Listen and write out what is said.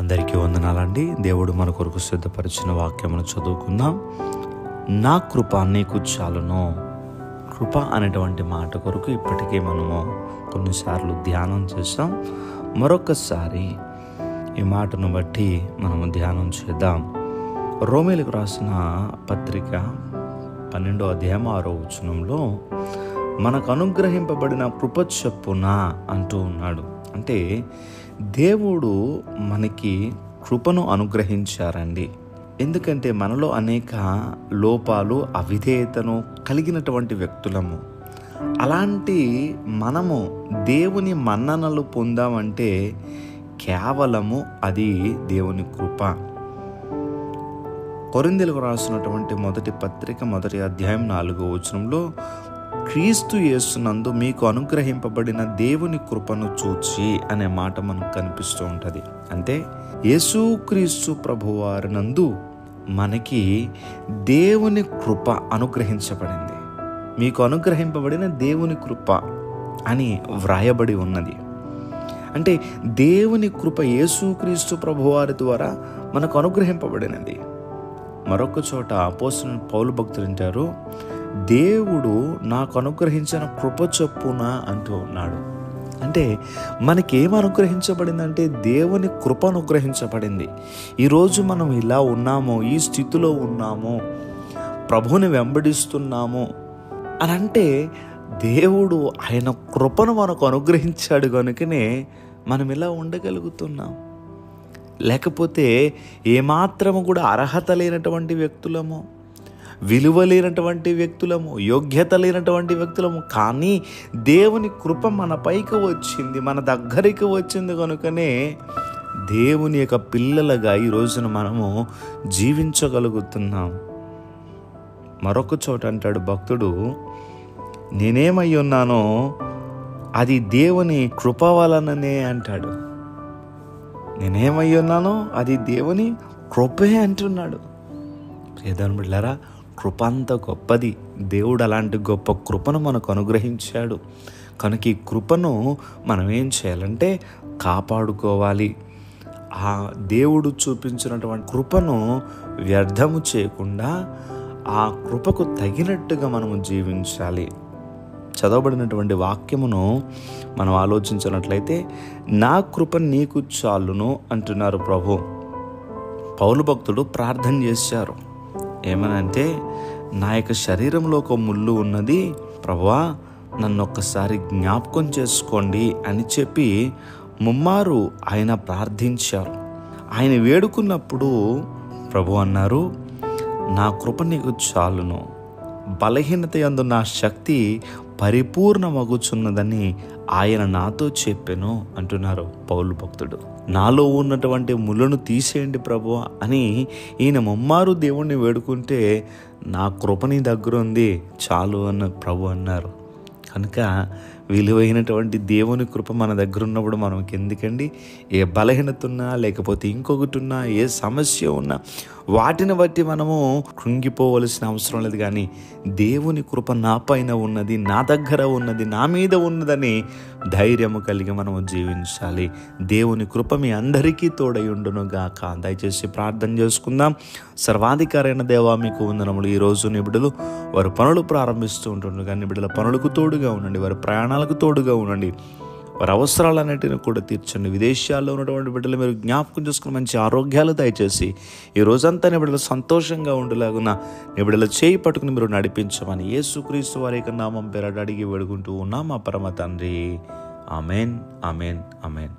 అందరికీ వందనాలండి. దేవుడు మన కొరకు సిద్ధపరిచిన వాక్యమును చదువుకుందాం. నా కృప నీకు చాలును. కృప అనేటువంటి మాట కొరకు ఇప్పటికే మనము కొన్నిసార్లు ధ్యానం చేసాం. మరొకసారి ఈ మాటను బట్టి మనము ధ్యానం చేద్దాం. రోమీయులకు రాసిన పత్రిక 12వ అధ్యాయం 6వ వచనంలో మనకు అనుగ్రహింపబడిన కృప చొప్పున అంటూ ఉన్నాడు. అంటే దేవుడు మనకి కృపను అనుగ్రహించారండి. ఎందుకంటే మనలో అనేక లోపాలు, అవిధేయతను కలిగినటువంటి వ్యక్తులము. అలాంటి మనము దేవుని మన్ననలు పొందామంటే కేవలము అది దేవుని కృప. కొరింథీయులకు రాసినటువంటి మొదటి పత్రిక 1వ అధ్యాయం 4వ వచనంలో క్రీస్తు యేసునందు మీకు అనుగ్రహింపబడిన దేవుని కృపను చూచి అనే మాట మనకు కనిపిస్తూ ఉంటుంది. అంటే యేసుక్రీస్తు ప్రభువారినందు మనకి దేవుని కృప అనుగ్రహించబడింది. మీకు అనుగ్రహింపబడిన దేవుని కృప అని వ్రాయబడి ఉన్నది. అంటే దేవుని కృప యేసుక్రీస్తు ప్రభువారి ద్వారా మనకు అనుగ్రహింపబడినది. మరొక చోట అపోస్తలుడైన పౌలు భక్తుడు అంటారు, దేవుడు నాకు అనుగ్రహించిన కృప చొప్పున అంటూ ఉన్నాడు. అంటే మనకేం అనుగ్రహించబడిందంటే దేవుని కృప అనుగ్రహించబడింది. ఈరోజు మనం ఇలా ఉన్నాము, ఈ స్థితిలో ఉన్నాము, ప్రభువుని వెంబడిస్తున్నాము అని అంటే దేవుడు ఆయన కృపను మనకు అనుగ్రహించాడు కనుకనే మనం ఇలా ఉండగలుగుతున్నాం. లేకపోతే ఏమాత్రము కూడా అర్హత లేనటువంటి వ్యక్తులము, విలువ లేనటువంటి వ్యక్తులము, యోగ్యత లేనటువంటి వ్యక్తులము. కానీ దేవుని కృప మన పైకి వచ్చింది, మన దగ్గరికి వచ్చింది కనుకనే దేవుని యొక్క పిల్లలుగా ఈ రోజున మనము జీవించగలుగుతున్నాం. మరొక చోట అంటాడు భక్తుడు, నేనేమై ఉన్నానో అది దేవుని కృప వలననే అంటాడు. నేనేమై ఉన్నానో అది దేవుని కృపే అంటున్నాడు. ప్రియదేవుని బిడ్డలారా, కృప అంత గొప్పది. దేవుడు అలాంటి గొప్ప కృపను మనకు అనుగ్రహించాడు. కనుక ఈ కృపను మనం ఏం చేయాలంటే కాపాడుకోవాలి. ఆ దేవుడు చూపించినటువంటి కృపను వ్యర్థము చేయకుండా ఆ కృపకు తగినట్టుగా మనము జీవించాలి. చదవబడినటువంటి వాక్యమును మనం ఆలోచించినట్లయితే నా కృప నీకు చాలును అంటున్నారు ప్రభు. పౌలు భక్తుడు ప్రార్థన చేశారు. ఏమనంటే, నా యొక్క శరీరంలో ఒక ముళ్ళు ఉన్నది ప్రభువా, నన్ను ఒక్కసారి జ్ఞాపకం చేసుకోండి అని చెప్పి ముమ్మారు ఆయన ప్రార్థించారు. ఆయన వేడుకున్నప్పుడు ప్రభు అన్నారు, నా కృప నీకు చాలును, బలహీనత యందు నా శక్తి పరిపూర్ణమగుచున్నదని ఆయన నాతో చెప్పెను అంటున్నారు పౌలు భక్తుడు. నాలో ఉన్నటువంటి ముళ్ళను తీసేయండి ప్రభువా అని ఈయన ముమ్మారు దేవుణ్ణి వేడుకుంటే, నా కృప నీ దగ్గర ఉంది చాలు అన్న ప్రభు అన్నారు. కనుక విలువైనటువంటి దేవుని కృప మన దగ్గర ఉన్నప్పుడు మనకి ఎందుకండి ఏ బలహీనత ఉన్నా, లేకపోతే ఇంకొకటి ఉన్నా, ఏ సమస్య ఉన్నా వాటిని బట్టి మనము కృంగిపోవలసిన అవసరం లేదు. కానీ దేవుని కృప నా పైన ఉన్నది, నా దగ్గర ఉన్నది, నా మీద ఉన్నదని ధైర్యము కలిగి మనము జీవించాలి. దేవుని కృప మీ అందరికీ తోడయుండును గాక. దయచేసి ప్రార్థన చేసుకుందాం. సర్వాధికారైన దేవా, మీకు వందనములు. ఈరోజు నీ బిడ్డలు వారు పనులు ప్రారంభిస్తూ ఉంటుండగా నీ బిడ్డల పనులకు తోడుగా ఉండండి, వారి ప్రయాణాలకు తోడుగా ఉండండి, వారి అవసరాలన్నిటిని కూడా తీర్చండి. విదేశాల్లో ఉన్నటువంటి బిడ్డలు మీరు జ్ఞాపకం చేసుకుని మంచి ఆరోగ్యాలు దయచేసి ఈ రోజంతా నీ బిడ్డలు సంతోషంగా ఉండేలాగున నీ బిడ్డలు చేయి పట్టుకుని మీరు నడిపించమని యేసుక్రీస్తు వారి యొక్క నామం పేరట అడిగి వేడుకుంటూ ఉన్నాం మా పరమ తండ్రి. Amen, amen, amen.